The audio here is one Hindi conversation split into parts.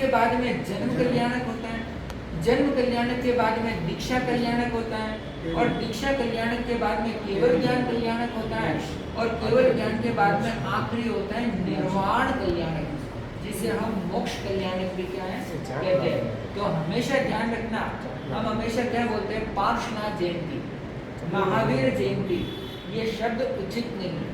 के बाद में जन्म कल्याणक होता है, जन्म कल्याणक के बाद में दीक्षा कल्याणक होता है, और दीक्षा कल्याणक के बाद में केवल ज्ञान कल्याणक होता है, और केवल ज्ञान के बाद में आखिरी होता है निर्वाण कल्याणक, जिसे हम मोक्ष कल्याणक भी क्या है कहते हैं। तो हमेशा ध्यान रखना, हम हमेशा क्या बोलते हैं, पार्श्वनाथ जयंती, महावीर जयंती, ये शब्द उचित नहीं है।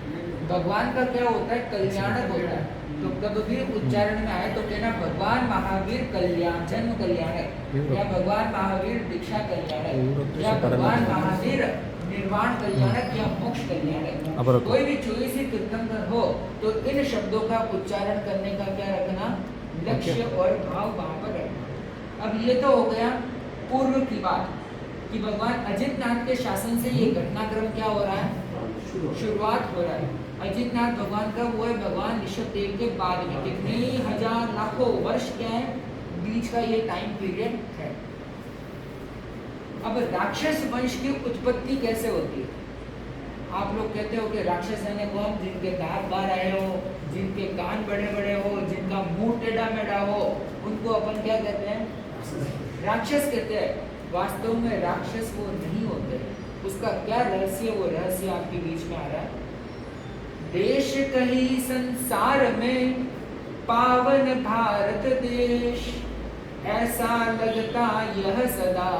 भगवान का क्या होता है, कल्याणक होता है। तो कब भी उच्चारण में आए तो कहना भगवान महावीर कल्याण जन्म कल्याणक, या भगवान महावीर दीक्षा कल्याणक, या भगवान महावीर निर्वाण कल्याणक, या मोक्ष कल्याणक। कोई भी चौबीसी तीर्थंकर हो तो इन शब्दों का उच्चारण करने का क्या रखना, लक्ष्य और भाव वहां पर रखना। अब ये तो हो गया पूर्व की बात कि भगवान अजितनाथ के शासन से ये घटनाक्रम क्या हो रहा है, शुरुआत हो रहा है। अजितनाथ भगवान का वो है भगवान ऋषभ देव के बाद में कितने हजार लाखों वर्ष क्या है बीच का ये टाइम पीरियड है। अब राक्षस वंश की उत्पत्ति कैसे होती है? आप लोग कहते हो कि राक्षस है कौन, जिनके दांत बाहर आए हो, जिनके कान बड़े बड़े हो, जिनका मुंह टेढ़ा मेढ़ा हो, उनको अपन क्या कहते हैं, राक्षस कहते हैं। वास्तव में राक्षस वो नहीं होते। उसका क्या रहस्य, वो रहस्य आपके बीच में आ रहा है। देश कहीं संसार में पावन भारत देश, ऐसा लगता यह सदा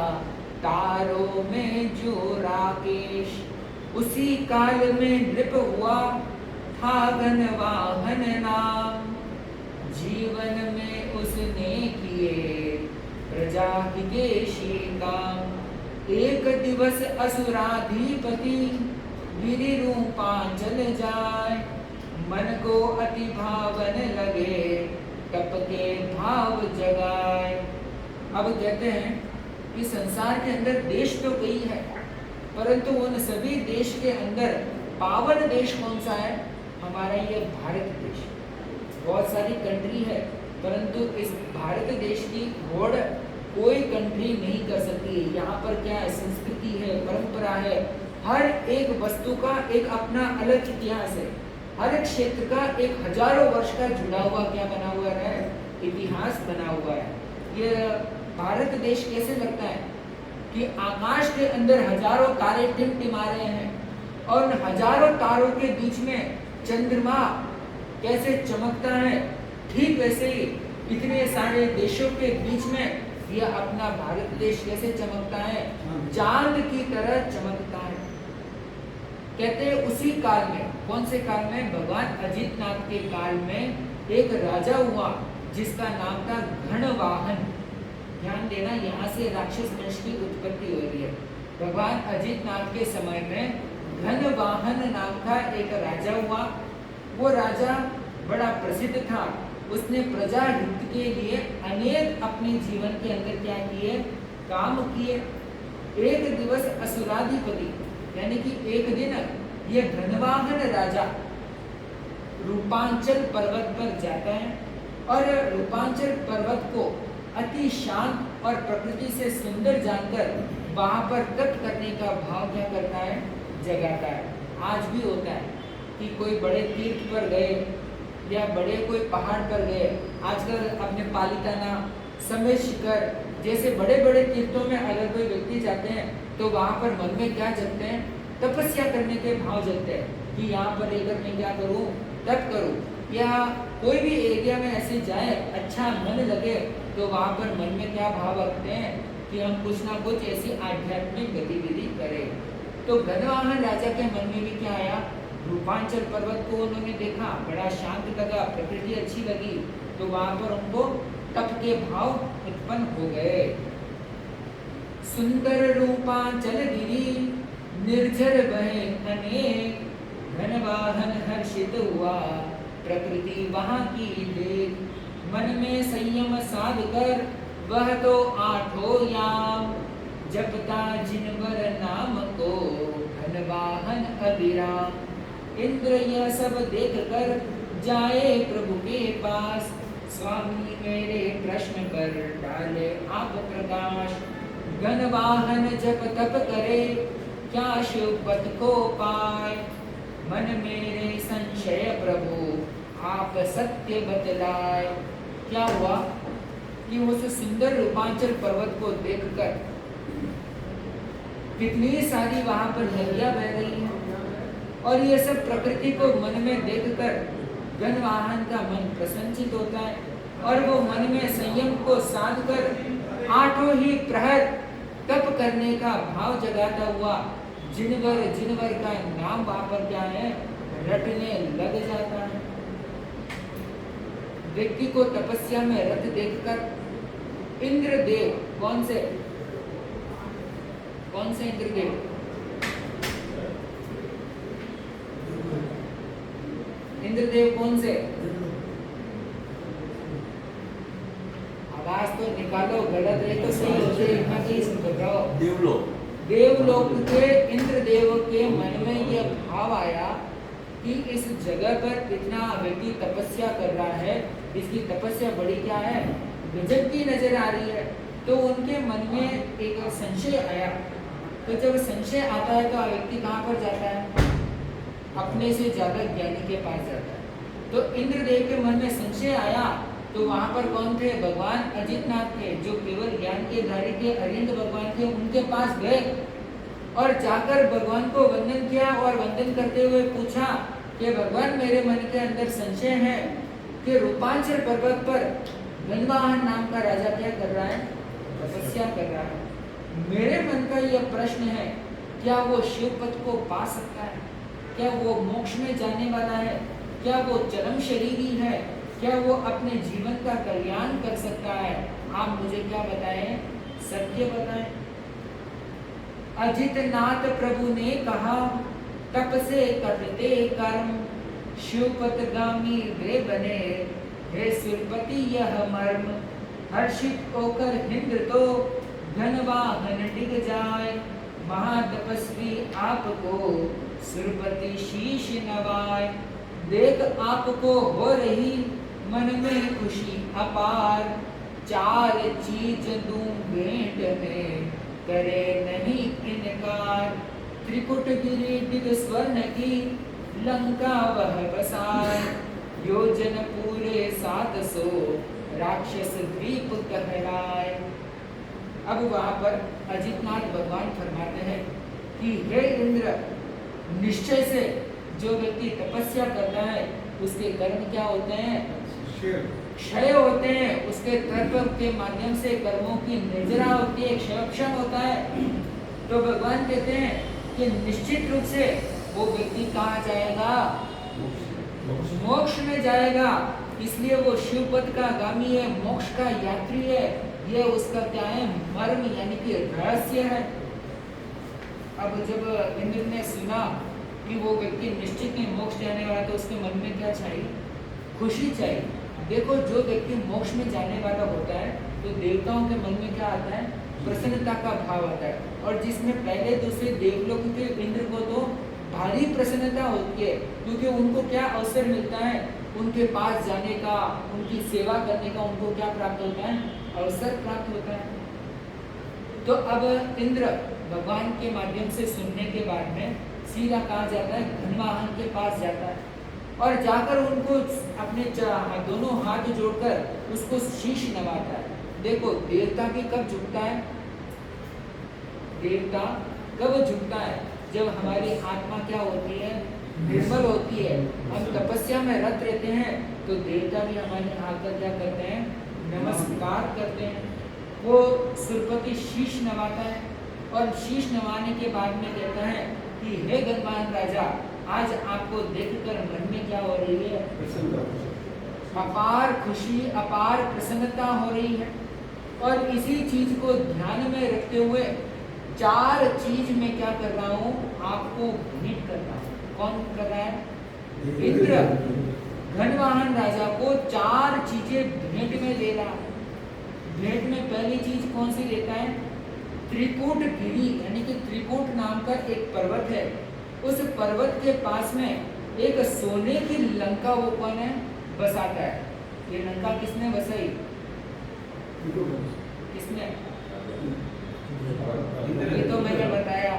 तारों में जो राकेश। उसी काल में नृप हुआ था गणवाहन नाम, जीवन में उसने किए प्रजा हितैषी काम। एक दिवस असुराधिपति गिरि रूपांचल जाय, मन को अति भावन लगे तप के भाव जगाए। अब कहते हैं कि संसार के अंदर देश तो कई है, परंतु उन सभी देश के अंदर पावन देश कौन सा है, हमारा ये भारत देश। बहुत सारी कंट्री है, परंतु इस भारत देश की होड़ कोई कंट्री नहीं कर सकती। यहाँ पर क्या है, संस्कृति है, परंपरा है, हर एक वस्तु का एक अपना अलग इतिहास है। हर एक क्षेत्र का एक हजारों वर्ष का जुड़ा हुआ क्या बना हुआ है, इतिहास बना हुआ है। ये भारत देश कैसे लगता है कि आकाश के अंदर हजारों तारे टिमटिमा रहे हैं, और उन हजारों तारों के बीच में चंद्रमा कैसे चमकता है, ठीक वैसे ही इतने सारे देशों के बीच में यह अपना भारत देश कैसे चमकता है, चांद की तरह चमकता है। कहते हैं उसी काल में, कौन से काल में, भगवान अजितनाथ के काल में एक राजा हुआ जिसका नाम था घनवाहन। ध्यान देना, यहाँ से राक्षस वंश की उत्पत्ति हो रही है। भगवान अजितनाथ के समय में घनवाहन नाम का एक राजा हुआ। वो राजा बड़ा प्रसिद्ध था। उसने प्रजा हित के लिए अनेक अपने जीवन के अंदर क्या किए, काम किए। एक दिवस असुराधिपति यानी कि एक दिन ये घनवाहन राजा रूपांचल पर्वत पर जाता है, और रूपांचल पर्वत को अति शांत और प्रकृति से सुंदर जानकर वहां पर तप करने का भाव क्या करता है, जगाता है। आज भी होता है कि कोई बड़े तीर्थ पर गए या बड़े कोई पहाड़ पर गए, आजकल अपने पालिताना, समय शिखर जैसे बड़े बड़े तीर्थों में अगर कोई व्यक्ति जाते हैं तो वहां पर मन में क्या जगते हैं, तपस्या करने के भाव जगते हैं कि यहाँ पर लेकर मैं क्या करूँ, तप करूँ। या कोई भी एरिया में ऐसे जाए, अच्छा मन लगे, तो वहाँ पर मन में क्या भाव रखते हैं कि हम कुछ ना कुछ ऐसी आध्यात्मिक गतिविधि करें। तो घनवाहन राजा के मन में भी क्या आया, रूपांचल पर्वत को उन्होंने देखा, बड़ा शांत लगा, प्रकृति अच्छी लगी, तो वहां पर उनको तप के भाव उत्पन्न हो गए। सुंदर रूपांचल गिरी निर्झर बहे अनेक, घनवाहन हर्षित हुआ प्रकृति वहां की देख। मन में संयम साध कर वह तो आठों याम, जपता जिनवर नाम को घनवाहन अभिराम। इंद्र यह सब देख कर जाए प्रभु के पास, स्वामी मेरे प्रश्न पर डाले आप प्रकाश। घनवाहन जप तप करे क्या शिव पद को पाए, मन मेरे संशय प्रभु आप सत्य बतलाए। क्या हुआ कि उस सुंदर रूपांचल पर्वत को देखकर कितनी सारी वहां पर नदियां बह रही हैं और ये सब प्रकृति को मन में देखकर गणवाहन का मन प्रसन्नचित होता है और वो मन में संयम को साध कर 8 ही प्रहर तप करने का भाव जगाता हुआ जिनवर का नाम वहां पर क्या है रटने लग जाता है। व्यक्ति को तपस्या में रत देखकर इंद्रदेव कौन से इंद्रदेव कौन से आवाज तो निकालो, गलत है तो सही होते इतना चीज बताओ। देवलोक के इंद्रदेव के मन में यह भाव आया कि इस जगह पर इतना व्यक्ति तपस्या कर रहा है, इसकी तपस्या बड़ी क्या है गजब की नजर आ रही है। तो उनके मन में एक संशय आया। तो जब संशय आता है तो व्यक्ति कहाँ पर जाता है? अपने से ज्यादा ज्ञानी के पास जाता है। तो इंद्रदेव के मन में संशय आया तो वहां पर कौन थे? भगवान अजितनाथ थे, जो केवल ज्ञान के धारी के अरिंद भगवान थे। उनके पास गए और जाकर भगवान को वंदन किया और वंदन करते हुए पूछा कि भगवान मेरे मन के अंदर संशय है कि रूपांचल पर्वत पर गणवाहन नाम का राजा क्या कर रहा है? तपस्या कर रहा है। मेरे मन का यह प्रश्न है, क्या वो शिव पद को पा सकता है? क्या वो मोक्ष में जाने वाला है? क्या वो चरम शरीरी है? क्या वो अपने जीवन का कल्याण कर सकता है? आप मुझे क्या बताएं, सत्य बताएं। अजितनाथ प्रभु ने कहा, तप से करते कर्म शिवपतगामी वे बने, हे सुरपति यह मर्म, हर्षित होकर हिंद्र तो धनवाहन डिग जाए, महातपस्वी आपको सुरपति शीश नवाए। देख आपको हो रही मन में खुशी अपार, 4 चीज दूं भेंट में करे नहीं इनकार, त्रिकुट गिरी दिग स्वर्ण की लंका वह बसाए, योजन पूरे 700 राक्षस द्वीप कहलाए। अब वहां पर अजितनाथ भगवान फरमाते हैं कि हे इंद्र, निश्चय से जो व्यक्ति तपस्या करता है उसके कर्म क्या होते हैं? क्षय होते हैं। उसके तत्व के माध्यम से कर्मों की निर्जरा होती है, क्षयक्षम होता है। तो भगवान कहते हैं कि निश्चित रूप से वो व्यक्ति कहाँ जाएगा? मोक्ष में जाएगा। इसलिए वो शिव पद का गामी है, मोक्ष का यात्री है। ये उसका क्या है? मर्म यानी कि रहस्य है। अब जब इंद्र ने सुना कि वो व्यक्ति निश्चित ही मोक्ष जाने वाला, तो उसके मन में क्या चाहिए? खुशी चाहिए। देखो, जो व्यक्ति मोक्ष में जाने वाला होता है तो देवताओं के मन में क्या आता है? प्रसन्नता का भाव आता है। और जिसमें पहले दूसरे देवलोक के इंद्र को तो भारी प्रसन्नता होती है, क्योंकि उनको क्या अवसर मिलता है? उनके पास जाने का, उनकी सेवा करने का उनको क्या प्राप्त होता है? अवसर प्राप्त होता है। तो अब इंद्र भगवान के माध्यम से सुनने के बाद में सीधा कहाँ जाता है? धनवाहन के पास जाता है और जाकर उनको अपने दोनों हाथ जोड़कर उसको शीश नवाता है। देखो, देवता भी कब झुकता है? देवता कब झुकता है? जब हमारी आत्मा क्या होती है? निर्मल होती है। हम तपस्या में रत रहते हैं तो देवता भी हमारे आकर क्या करते हैं? नमस्कार करते हैं। वो सुरपति शीश नवाता है और शीश नवाने के बाद में कहता है कि हे गणवाहन राजा, आज आपको देखकर मन में क्या हो रही है? अपार खुशी, अपार प्रसन्नता हो रही है। और इसी चीज को ध्यान में रखते हुए 4 चीज में क्या कर रहा हूँ? आपको भेंट कर रहा हूँ। कौन कर रहा है? इंद्र गणवाहन राजा को 4 चीजें भेंट में दे रहा है। भेंट में पहली चीज कौन सी देता है? त्रिकूट गिरी, यानी कि त्रिकूट नाम का एक पर्वत है। उस पर्वत के पास में एक सोने की लंका वो कौन है? बसाता है। ये लंका किसने बसाई? किसने? ये तो मैंने बताया।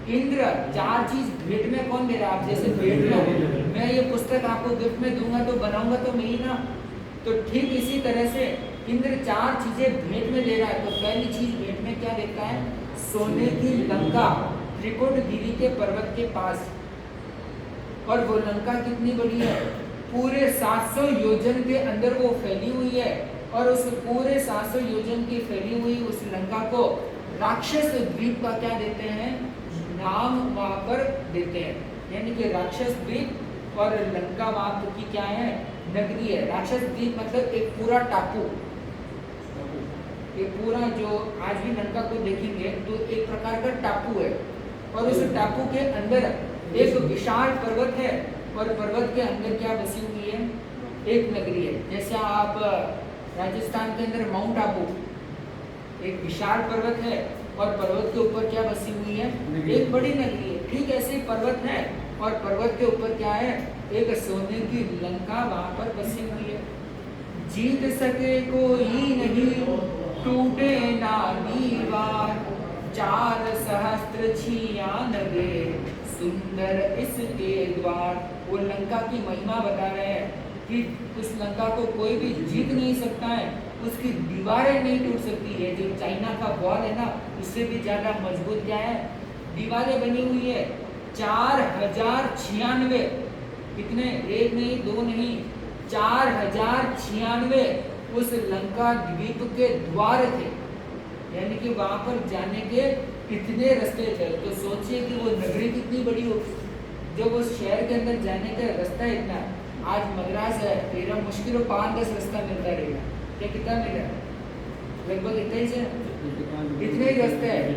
इंद्र 4 चीज भेंट में कौन दे रहा है? आप जैसे भेंट में मैं ये पुस्तक आपको गिफ्ट में दूंगा तो बनाऊंगा तो मैं ही ना। तो ठीक इसी तरह से इंद्र 4 चीजें भेंट में दे रहा है। तो पहली चीज भेंट में क्या देता है? सोने की लंका त्रिकुटगिरी के पर्वत के पास। और वो लंका कितनी बड़ी है? पूरे 700 योजन के अंदर वो फैली हुई है। और उस पूरे 700 योजन की फैली हुई उस लंका को राक्षस द्वीप का क्या देते हैं? नाम वहां पर देते हैं। यानी कि राक्षस द्वीप और लंका वहां की क्या है? नगरी है। राक्षस द्वीप मतलब एक पूरा टापू, ये पूरा जो आज भी लंका को देखेंगे तो एक प्रकार का टापू है। और उस टापू के अंदर एक विशाल पर्वत है और पर्वत के अंदर क्या बसी हुई है? एक नगरी है। जैसे आप राजस्थान के अंदर माउंट आबू, एक विशाल पर्वत है और पर्वत के ऊपर क्या बसी हुई है? एक बड़ी नगरी है। ठीक ऐसे पर्वत है और पर्वत के ऊपर क्या है? एक सोने की लंका वहां पर बसी हुई है। जीत सके कोई नहीं, टूटे ना दीवार, 4 सहस्त्र 96 सुंदर इसके द्वार। वो लंका की महिमा बता रहे हैं कि उस लंका को कोई भी जीत नहीं सकता है, उसकी दीवारें नहीं टूट सकती है। जो चाइना का वॉल है ना, उससे भी ज्यादा मजबूत क्या है? दीवारें बनी हुई है। 4096, कितने? एक नहीं, दो नहीं, 4096 उस लंका द्वीप के द्वार थे। यानी कि वहां पर जाने के कितने रास्ते थे। तो सोचिए कि वो नगरी कितनी बड़ी होगी। जब उस शहर के अंदर जाने का रास्ता इतना, आज मद्रास है, तेरा मुश्किल 5-10 रास्ता मिलता रहेगा। क्या कितना मिला? लगभग इतना ही है, इतने ही रास्ते हैं,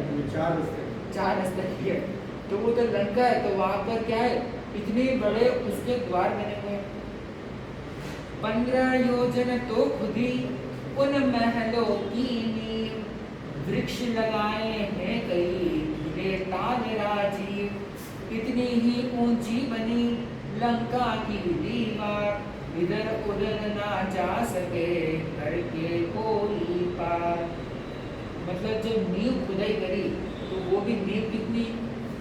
4 रास्ते है। तो वो तो लंका है, तो वहां पर क्या है? इतने बड़े उसके द्वार बने हुए। 15 योजन तो खुद ही उन महलों की नींव, वृक्ष लगाए हैं कई रेताल राजीव, इतनी ही ऊंची बनी लंका की दीवार, इधर उधर ना जा सके घर के कोई पार। मतलब जब नींव खुदाई करी तो वो भी नींव कितनी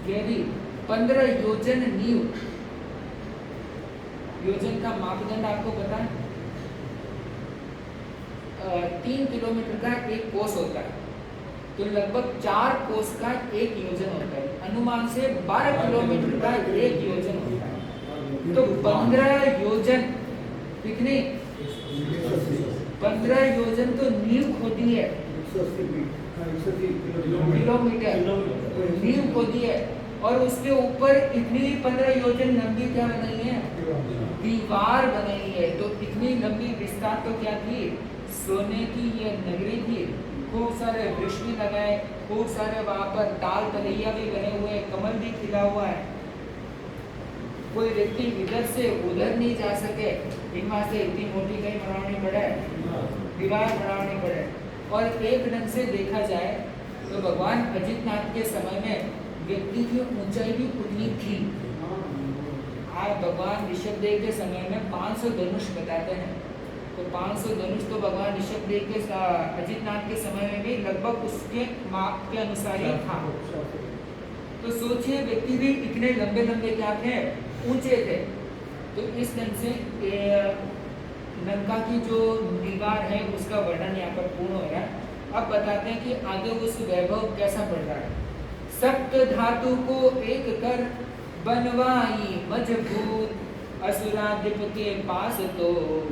गहरी? 15 योजन नींव। योजन का मापदंड आपको पता है? 3 किलोमीटर का एक कोस होता है, तो लगभग 4 कोस का एक योजन होता है। अनुमान से 12 किलोमीटर का एक योजन होता है। तो 15 योजन कितने? 15 योजन तो नींव खोदी है, किलोमीटर नींव खोदी है। और उसके ऊपर इतनी 15 योजन लंबी क्या बनाई है? दीवार बनाई है। तो इतनी लंबी विस्तार तो क्या थी? सोने की ये नगरी थी। खूब सारे वृक्ष भी लगाए, खूब सारे वहां पर ताल तलैया भी बने हुए, कमल भी खिला हुआ है। कोई व्यक्ति इधर से उधर नहीं जा सके, इनमें से इतनी मोटी कहीं बनानी पड़े, दीवार बनानी पड़े। और एक ढंग से देखा जाए तो भगवान अजितनाथ के समय में व्यक्ति की ऊंचाई भी उतनी थी। आज भगवान ऋषभदेव के समय में 500 धनुष बताते हैं। तो 500 धनुष तो भगवान ऋषभदेव के अजितनाथ के समय में भी लगभग उसके माप के अनुसार ही था। तो सोचिए व्यक्ति भी इतने लंबे लंबे क्या थे? ऊंचे थे। तो इस ढंग से लंका की जो दीवार है उसका वर्णन यहाँ पर पूर्ण हो रहा है। अब बताते हैं कि आगे उस वैभव कैसा बढ़ रहा है। सप्त धातु को एक कर बनवाई मजबूत, असुराधिप के पास तो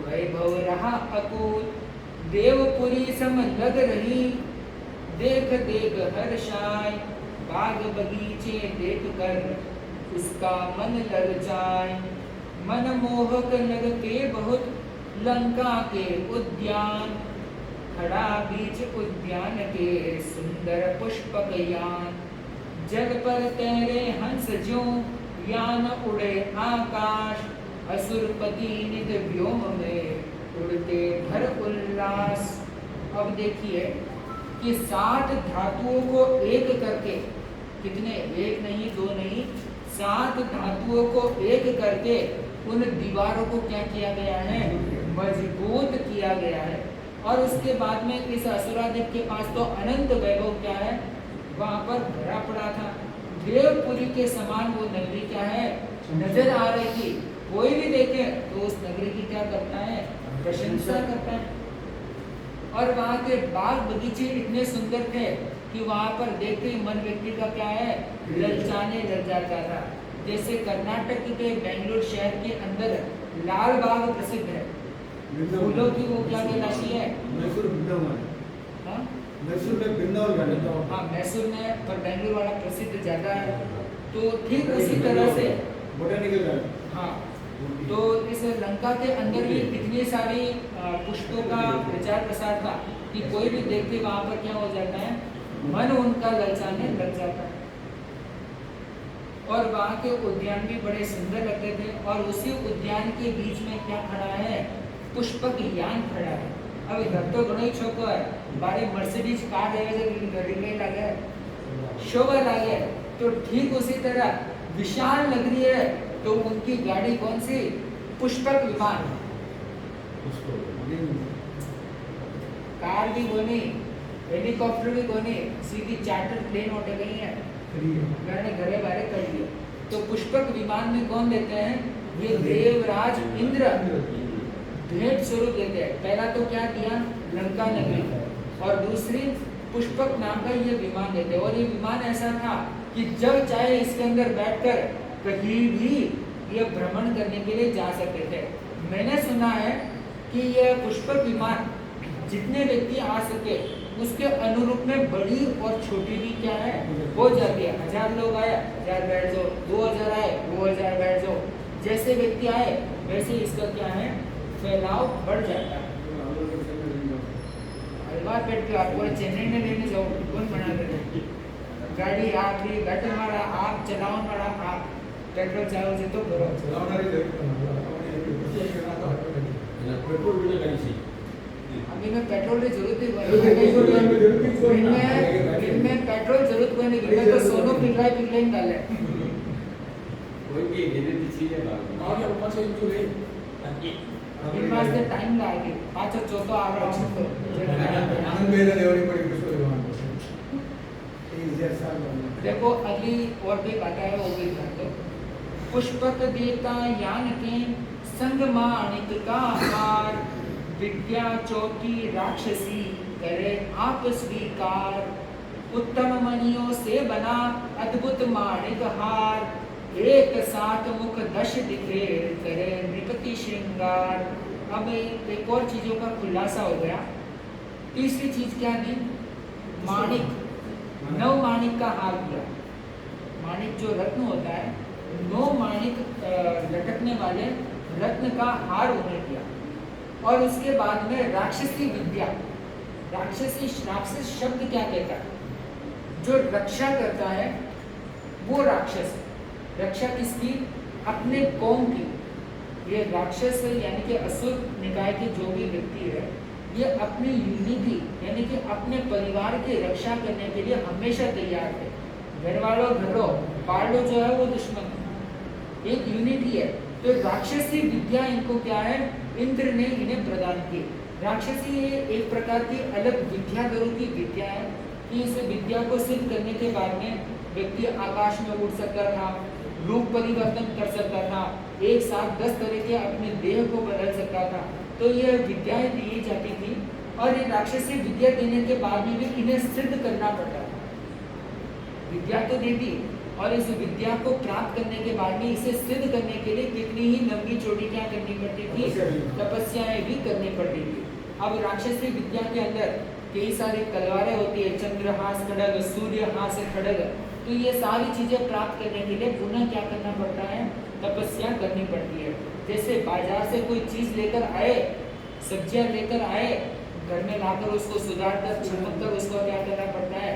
वैभव रहा अकूत, देवपुरी सम लग रही देख देख हर्षाय, बाग बगीचे देख कर उसका मन लग जाए, मन मोहक लग के बहुत लंका के उद्यान, खड़ा बीच उद्यान के सुंदर पुष्पक यान, जल पर तैरे हंस ज्यों यान उड़े आकाश, असुरपति नित व्योम में उड़ते भर उल्लास। अब देखिए कि 7 धातुओं को एक करके, कितने? एक नहीं, दो नहीं, 7 धातुओं को एक करके उन दीवारों को क्या किया गया है? मजबूत किया गया है। और उसके बाद में इस असुराधिप के पास तो अनंत वैभव क्या है? वहां पर भरा पड़ा था। देवपुरी के समान वो नगरी क्या है? नजर आ रही थी। कोई भी देखे तो उस नगरी की क्या करता है? प्रशंसा करता है। और वहाँ के बाग बगीचे इतने सुंदर थे कि वहाँ पर देखते ही मन व्यक्ति का क्या है, ललचाने लग जाता था। जैसे कर्नाटक के बेंगलुरु शहर के अंदर लाल बाग प्रसिद्ध है, फूलों की वो क्या कहलाती है, मैसूर वृंदावन। हाँ? मैसूर में वृंदावन का हाँ मैसूर में, पर बेंगलुरु वाला प्रसिद्ध ज़्यादा है। तो ठीक उसी तरह से बोटेनिकल गार्डन। हाँ, तो इस लंका के अंदर भी इतनी सारी पुष्पों का प्रचार प्रसार था कि कोई भी देखते वहाँ पर क्या हो जाता है, मन उनका ललचाने लग जाता है। और वहाँ के उद्यान भी बड़े सुंदर लगते थे। और उसी उद्यान के बीच में क्या खड़ा है, पुष्पक यान खड़ा है। अब इधर तो घणो ही छोको है, बारे मर्सिडीज कार रिंगाई लागे, शोभा लागे, तो ठीक उसी तरह विशाल नगरी है तो उनकी गाड़ी कौन सी, पुष्पक विमान। कार भी कोनी, हेलीकॉप्टर भी कोनी, सीधी चार्टर प्लेन उठ गई है, मैंने घरे बारे कर लिया। तो पुष्पक विमान में कौन देते हैं, ये देवराज इंद्र भेंट स्वरूप देते हैं। पहला तो क्या दिया, लंका नगरी, और दूसरी पुष्पक नाम का ये विमान देते हैं। और ये विमान ऐसा था कि जब चाहे इसके अंदर बैठकर कहीं भी ये भ्रमण करने के लिए जा सकते थे। मैंने सुना है कि यह पुष्पक विमान जितने व्यक्ति आ सके उसके अनुरूप में बड़ी और छोटी भी क्या है हो जाती है। 1000 लोग आए 1000 बैठ जाओ, 2000 आए 2000 बैठ जाओ, जैसे व्यक्ति आए वैसे इसका क्या है फैलाव बढ़ जाता है। अलवार पेट के आपको चेन्नई में लेने जाओ, कौन बना देगा गाड़ी, आप भी बैठे मारा आप चलाओ मारा आप पेट्रोल चाहो से तो करो अभी में पेट्रोल की जरूरत ही इनमें पेट्रोल जरूरत कोई नहीं, इनमें तो सोनो पिघलाई डाले कोई भी लेने चीज है और ऊपर से जो है इन वास्ते टाइम लागे पाँच चौथा आ रहा हूं तो आनंद में देवरी पड़ी पुष्प विमान देखो अगली और भी बातें है वो भी कर दो। पुष्पक देता यान के संग माणिक का हार, विद्या चौकी राक्षसी करे आप स्वीकार, उत्तम मणियों से बना अद्भुत माणिक हार, एक साथ मुख दश दिखे करे नृपति श्रृंगार। अब एक और चीजों का खुलासा हो गया। तीसरी चीज क्या दी, माणिक, 9 माणिक का हार दिया। माणिक जो रत्न होता है, 9 माणिक लटकने वाले रत्न का हार उन्हें दिया। और उसके बाद में राक्षसी विद्या, राक्षस शब्द क्या कहता है, जो रक्षा करता है वो राक्षस है। रक्षा किसकी, अपने कौम की। ये राक्षस यानी कि असुर निकाय के जो भी व्यक्ति है, ये अपनी यूनिटी यानी कि अपने परिवार की रक्षा करने के लिए हमेशा तैयार है। घर वालों घरों, पालो जो है वो दुश्मन है, एक यूनिटी है। तो राक्षसी विद्या इनको क्या है, इंद्र ने इन्हें प्रदान की। राक्षसी ये एक प्रकार की अलग विद्या गुरु की विद्या है कि इस विद्या को सिद्ध करने के बाद में व्यक्ति आकाश में उड़ सकता था, रूप परिवर्तन कर सकता था, एक साथ 10 तरह के अपने देह को बदल सकता था। तो ये विद्याएं दी जाती थी और ये राक्षसी विद्या देने के बाद में भी इन्हें सिद्ध करना पड़ता था। विद्या तो दे दी और इस विद्या को प्राप्त करने के बाद में इसे सिद्ध करने के लिए कितनी ही लंबी चौड़ी क्या करनी पड़ती थी, तपस्याएं भी करनी पड़ती थी। अब राक्षसी विद्या के अंदर कई सारी तलवारें होती है, चंद्रहास खड़ग, सूर्यहास खड़ग। तो ये सारी चीजें प्राप्त करने के लिए पुनः क्या करना पड़ता है, तपस्या करनी पड़ती है। जैसे बाजार से कोई चीज लेकर आए, सब्जियां लेकर आए, घर में लाकर उसको सुधार कर चमक कर उसको क्या करना पड़ता है,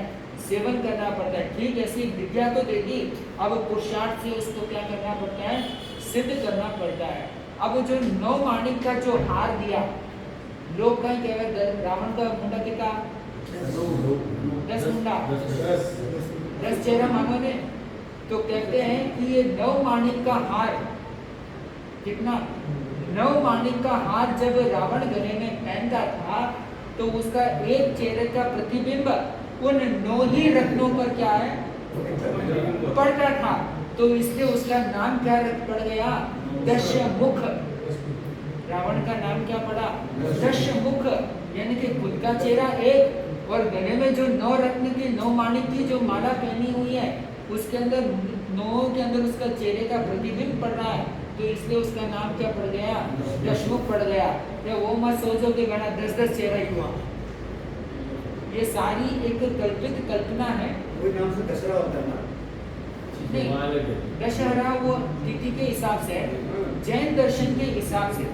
सेवन करना पड़ता है। ठीक ऐसी विद्या तो दे दी, अब पुरुषार्थ से उसको क्या करना पड़ता है, सिद्ध करना पड़ता है। अब जो 9 माणिक का जो हार दिया, लोग कहीं कह रहे रावण का मुंडा कितना 10 मुंडा 10 चेहरा मानो ने, तो कहते हैं कि ये 9 माणिक का हार कितना, 9 माणिक का हार जब रावण गले में पहनता था तो उसका एक चेहरे का प्रतिबिंब उन 9 ही रत्नों पर क्या है पड़ता था। तो इसलिए उसका नाम क्या पड़ गया, दशमुख। रावण का नाम क्या पड़ा, दशमुख। यानी कि खुद का चेहरा एक और गले में जो 9 रत्न की 9 माणिक की जो माला पहनी हुई है उसके अंदर 9 के अंदर उसका चेहरे का प्रतिबिंब पड़ रहा है, तो इसलिए उसका नाम क्या पड़ गया, दशमुख पड़ गया। तो वो मत सोचो कि गणा 10-10 चेहरा ही हुआ, ये सारी एक कल्पित कल्पना है। वही नाम से दशहरा होता है ना। नहीं, दशहरा वो तिथि के हिसाब से है, जैन दर्शन के हिसाब से।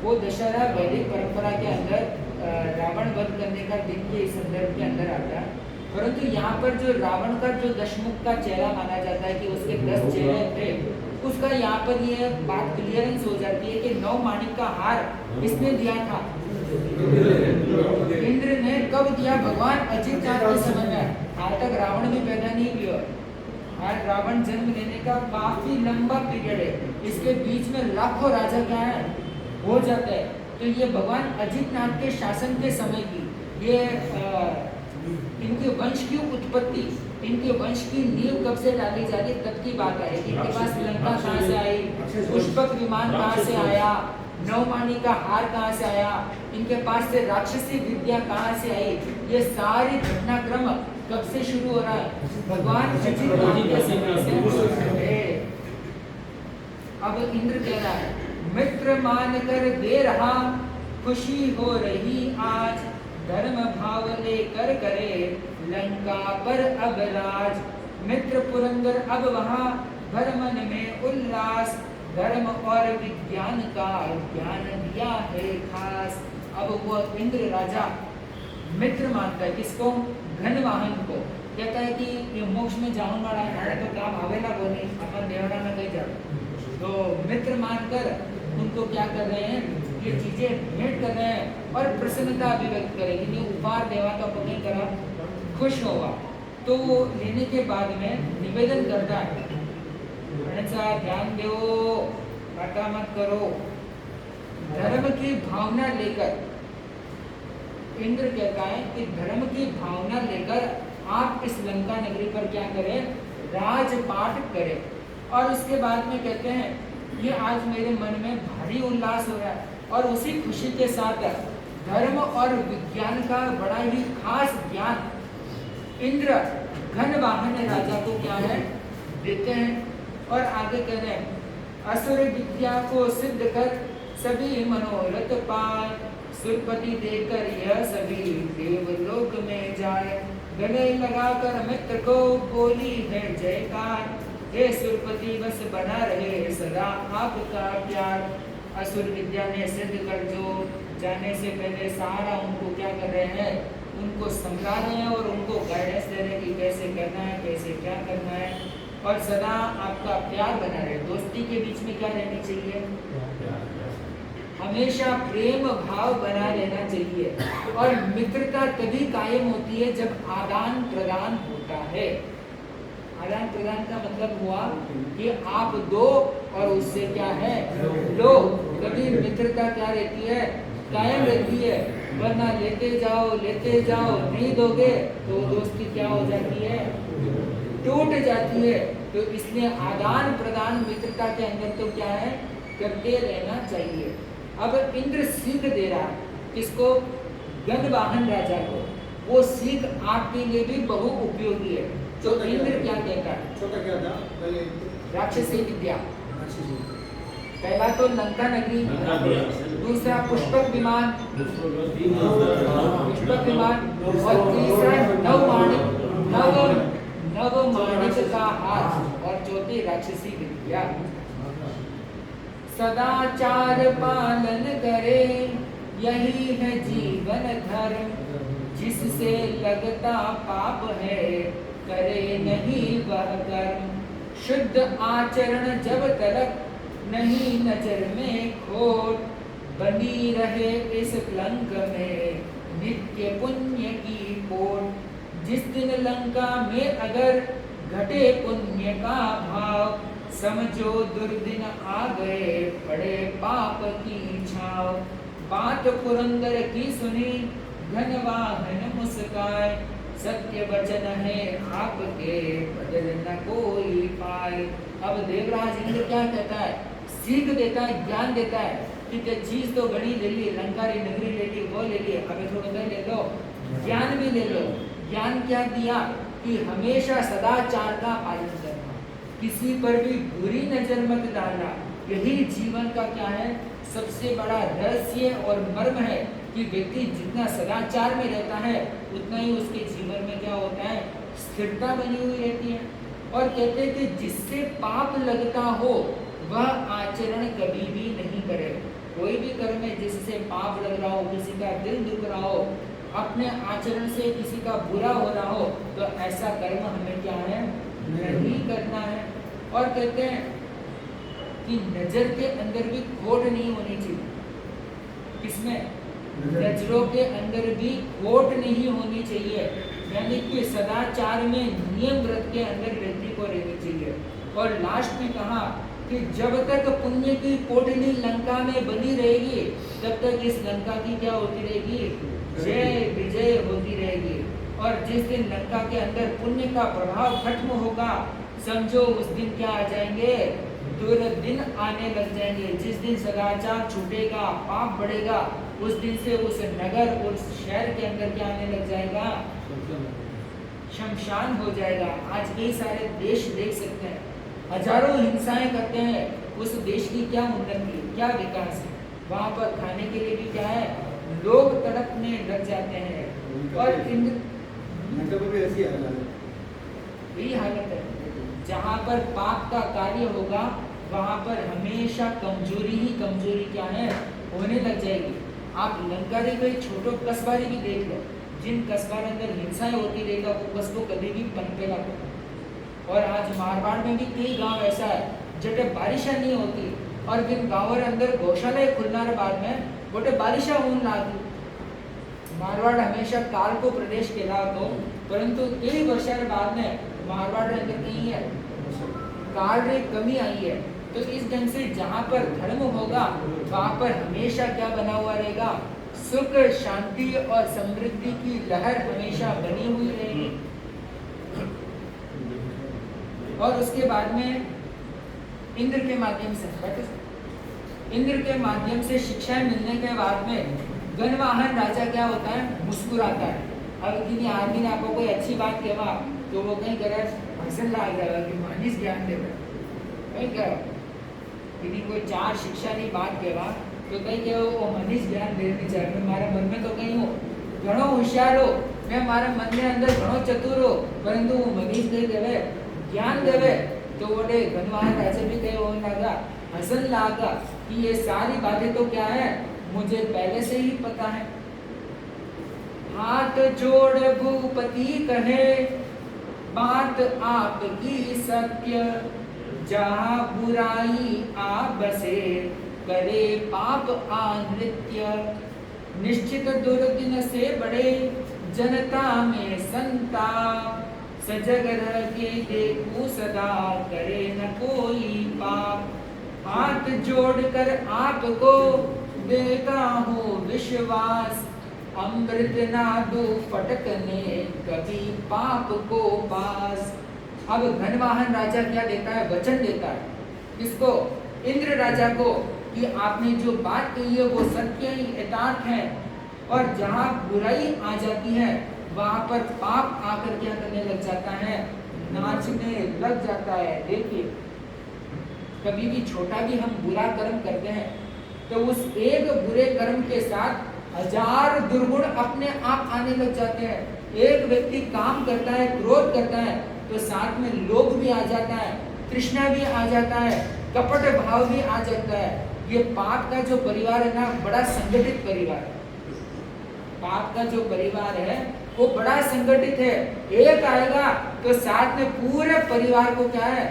वो दशहरा वैदिक परंपरा के अंदर रावण वध करने का दिन के संदर्भ के अंदर आता है, परंतु यहाँ पर जो रावण का जो दशमुख का चेहरा माना जाता है कि उसके 10 चेहरे थे, उसका यहाँ पर ये बात क्लियरेंस हो जाती है कि 9 माणिक का हार किसने दिया था, इंद्र ने। कब दिया, भगवान अजितनाथ के समय में। हाल तक रावण भी पैदा नहीं हुआ, आज रावण जन्म लेने का काफी लंबा पीरियड है, इसके बीच में लाखों राजा क्या है हो जाते हैं। तो ये भगवान अजितनाथ के शासन के समय की ये इनके वंश की उत्पत्ति, इनके वंश की नींव कब से डाली जा रही तब की बात है। इनके पास लंका कहाँ से आई, पुष्पक विमान कहाँ से आया, 9 माणी का हार कहाँ से आया, इनके पास से राक्षसी विद्या कहाँ से आई, ये सारी घटनाक्रम कब से शुरू हो रहा है, भगवान अजितनाथ के समय से। अब इंद्र कह रहा है मित्र मान कर दे रहा, खुशी हो रही आज, धर्म भाव लेकर करे लंका पर अब राज। मित्र पुरंदर अब वहाँ भर मन में उल्लास, धर्म और विज्ञान का ज्ञान दिया है खास। अब वो इंद्र राजा मित्र मानता है किसको, घनवाहन को। कहता है कि ये मोक्ष में जाने वाला है तो काम आवेला को नहीं, अपन देवड़ा में कहीं जाओ। तो मित्र मानकर उनको क्या कर रहे हैं, ये चीजें भेंट कर रहे हैं और प्रसन्नता अभिव्यक्त करेगी। ये उपहार देवा तो अपन नहीं करा, खुश होगा। तो लेने के बाद में निवेदन करता है, ऐसा ध्यान दो, घाटा मत करो। धर्म की भावना लेकर इंद्र कहता है कि धर्म की भावना लेकर आप इस लंका नगरी पर क्या करें, राजपाट करें। और उसके बाद में कहते हैं ये आज मेरे मन में भारी उल्लास हो रहा है, और उसी खुशी के साथ धर्म और विज्ञान का बड़ा ही खास ज्ञान इंद्र घनवाहन राजा को क्या है देते हैं। और आगे कह रहे हैं असुर विद्या को सिद्ध कर सभी मनोरथ पाए, सुरपति देकर यह सभी देवलोक में जाए। गले लगाकर मित्र को बोली है जयकार, हे सुरपति बस बना रहे सदा आपका प्यार। असुर विद्या ने सिद्ध कर जो जाने से पहले सारा उनको क्या कर रहे हैं, उनको समझा रहे हैं और उनको गाइडेंस दे रहे हैं कि कैसे करना है, कैसे क्या करना है, और सदा आपका प्यार बना रहे। दोस्ती के बीच में क्या रहनी चाहिए, हमेशा प्रेम भाव बना रहना चाहिए। और मित्रता तभी कायम होती है जब आदान प्रदान होता है। आदान प्रदान का मतलब हुआ कि आप दो और उससे क्या है लो, तभी मित्रता क्या रहती है, कायम रहती है। वरना लेते जाओ नहीं दोगे तो दोस्ती क्या हो जाती है, टूट जाती है। तो इसलिए आदान प्रदान मित्रता के अंदर तो क्या है, करते रहना चाहिए। अब इंद्र सीख दे रहा है किसको, गणवाहन राजा को। वो सीख आपके लिए भी बहु उपयोगी है। तो इंद्र क्या कहता है, छोटा क्या था पहले, राक्षसी विद्या। पहला तो लंका नगरी, दूसरा पुष्पक विमान, और तीसरा नव माणिक का हाथ, और चौथी राक्षसी विद्या। सदाचार पालन करे यही है जीवन धर्म, जिससे लगता पाप है करे नहीं वह कर्म। शुद्ध आचरण जब तलक नहीं नजर में खोट, बनी रहे इस लंक में नित्य पुण्य की पोट। जिस दिन लंका में अगर घटे पुण्य का भाव, समझो दुर्दिन आ गए पड़े पाप की छाव। बात पुरंदर की सुनी घनवाहन मुस्काए, सत्य वचन है आपके बदल न कोई पाए। अब देवराज इंद्र क्या कहता है, सीख देता है, ज्ञान देता है कि ते चीज तो बड़ी ले ली, लंकारी नगरी ले ली, वो ले ली, अबे थोड़ा दे ले लो, ज्ञान भी ले लो। ज्ञान क्या दिया कि हमेशा सदाचार का पालन करना, किसी पर भी बुरी नजर मत डालना। यही जीवन का क्या है, सबसे बड़ा रहस्य और मर्म है कि व्यक्ति जितना सदाचार में रहता है उतना ही उसके जीवन में क्या होता है, स्थिरता बनी हुई रहती है। और कहते हैं कि जिससे पाप लगता हो वह आचरण कभी भी नहीं करे। कोई भी कर्म है जिससे पाप लग रहा हो, किसी का दिल दुख रहा हो, अपने आचरण से किसी का बुरा हो रहा हो, तो ऐसा कर्म हमें क्या है, नहीं करना है। और कहते हैं कि नजर के अंदर भी खोट नहीं होनी चाहिए। किसमें? नजरों के अंदर भी खोट नहीं होनी चाहिए, यानी कि सदाचार में, नियम व्रत के अंदर व्यक्ति को रहनी चाहिए। और लास्ट में कहा कि जब तक पुण्य की कोटली लंका में बनी रहेगी तब तक इस लंका की क्या होती रहेगी, जय विजय होती रहेगी। और जिस दिन लंका के अंदर पुण्य का प्रभाव खत्म होगा, समझो उस दिन क्या आ जाएंगे, दुर्दिन आने लग जाएंगे। जिस दिन सदाचार छूटेगा, पाप बढ़ेगा, उस दिन से उस नगर, उस शहर के अंदर क्या आने लग जाएगा, शमशान हो जाएगा। आज कई सारे देश देख सकते हैं, हजारों हिंसाएं करते हैं, उस देश की क्या उन्नति, क्या विकास है। वहाँ पर खाने के लिए भी क्या है, लोग तड़पने लग जाते हैं। और भी ऐसी हालत है, यही हालत है। जहाँ पर पाप का कार्य होगा वहाँ पर हमेशा कमजोरी ही कमजोरी क्या है, होने लग जाएगी। आप लंकारी को एक छोटो कस्बारी भी देख लो, जिन कस्बा के अंदर हिंसाएं होती रहेगा वो कस्बों कभी भी पनपेगा। और आज मारवाड़ में भी कई गांव ऐसा है जटे बारिशा नहीं होती, और जिन गाँव के अंदर गौशाला खुलने बाद में गोटे बारिशा होने लगी। मारवाड़ हमेशा काल को प्रदेश कहलातो, परंतु कई वर्षा के बाद में मारवाड़ के अंदर नहीं है, काल रे कमी आई है। तो इस ढंग से जहाँ पर धर्म होगा वहाँ पर हमेशा क्या बना हुआ रहेगा, सुख शांति और समृद्धि की लहर हमेशा बनी हुई रहेगी। और उसके बाद में इंद्र के माध्यम से शिक्षाएं मिलने के बाद में गणवाहन राजा क्या होता है, मुस्कुराता है। अब किसी आदमी ने आपको कोई अच्छी बात कहवा तो वो कहीं करे हसन ला जाएगा कि मानिस ज्ञान देगा, कहीं कह किसी कोई चार शिक्षा की बात कहवा तो कहीं कहो वो मनीष ज्ञान देनी चाहिए। मैं मारा मन में तो कहीं हो घणो होशियार हो, मैं मारा मन में अंदर घणो चतुर हो, परंतु वो मनीष कहीं देवे ज्ञान देवे तो वो गणवाहन राजा भी कहीं होने लगा, हसन लगा कि ये सारी बातें तो क्या है, मुझे पहले से ही पता है। हाथ जोड़ भूपति कहे बात आपकी सत्य, जहाँ बुराई आ बसे करे पाप आनृत्य। निश्चित दुर्दिन से बड़े जनता में संताप, सजग रह के देखूं सदा करे न कोई पाप। हाथ जोड़कर आपको देता हूँ विश्वास, अमृत ना दो फटकने कभी पाप को पास। अब घनवाहन राजा क्या देता है, वचन देता है किसको, इंद्र राजा को, कि आपने जो बात कही है वो सत्य ही यथार्थ है। और जहाँ बुराई आ जाती है वहाँ पर पाप आकर क्या करने लग जाता है, नाचने लग जाता है। देखिए कभी भी छोटा भी हम बुरा कर्म करते हैं तो उस एक बुरे कर्म के साथ 1000 दुर्गुण अपने आप आने लग जाते हैं। एक व्यक्ति काम करता है, क्रोध करता है तो साथ में लोभ भी आ जाता है, तृष्णा भी आ जाता है, कपट भाव भी आ जाता है। ये पाप का जो परिवार है ना, बड़ा संगठित परिवार है। पाप का जो परिवार है वो बड़ा संगठित है, एक आएगा तो साथ में पूरे परिवार को क्या है,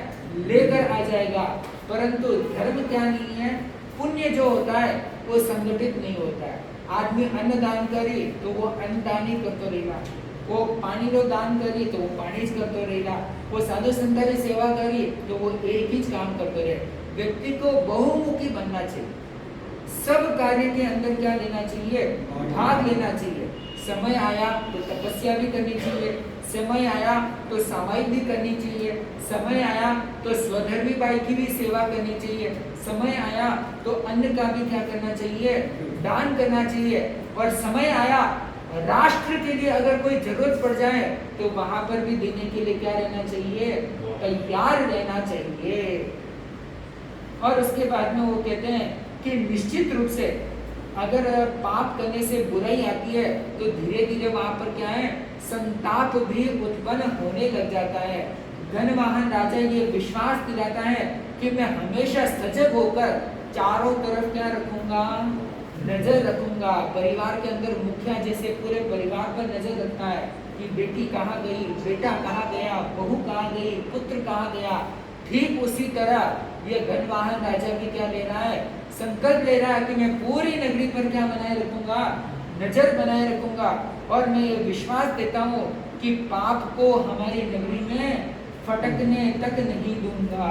लेकर आ जाएगा। परंतु धर्म क्या नहीं है, पुण्य जो होता है वो संगठित नहीं होता है। आदमी अन्न दान करी तो वो अन्न दान ही करते रहेगा, वो पानी रो दान करी तो वो पानी ज करते रहेगा, वो साधु संतारी सेवा करी तो वो एक ही काम करते रहे। व्यक्ति को बहुमुखी बनना चाहिए, सब कार्य के अंदर क्या लेना चाहिए, भाग लेना चाहिए। समय आया तो तपस्या भी करनी चाहिए, समय आया तो सामायिक भी करनी चाहिए, समय आया तो स्वधर्मी बाई की भी सेवा करनी चाहिए, समय आया तो अन्न का भी क्या करना चाहिए, दान करना चाहिए, और समय आया राष्ट्र के लिए अगर कोई जरूरत पड़ जाए तो वहां पर भी देने के लिए क्या रहना चाहिए, तैयार रहना चाहिए। और उसके बाद में वो कहते हैं कि निश्चित रूप से अगर पाप करने से बुराई आती है तो धीरे धीरे वहां पर क्या है, संताप भी उत्पन्न होने लग जाता है। धनवाहन राजा ये विश्वास दिलाता है कि मैं हमेशा सजग होकर चारों तरफ क्या रखूंगा, नजर रखूंगा। परिवार के अंदर मुखिया जैसे पूरे परिवार पर नजर रखता है कि बेटी कहाँ गई, बेटा कहाँ गया, बहू कहाँ गई, पुत्र कहाँ गया। ठीक उसी तरह ये धनवाहन राजा भी क्या ले रहा है, संकल्प ले रहा है कि मैं पूरी नगरी पर क्या बनाए रखूंगा, नजर बनाए रखूंगा, और मैं ये विश्वास देता हूँ कि पाप को हमारी नगरी में फटकने तक नहीं दूंगा।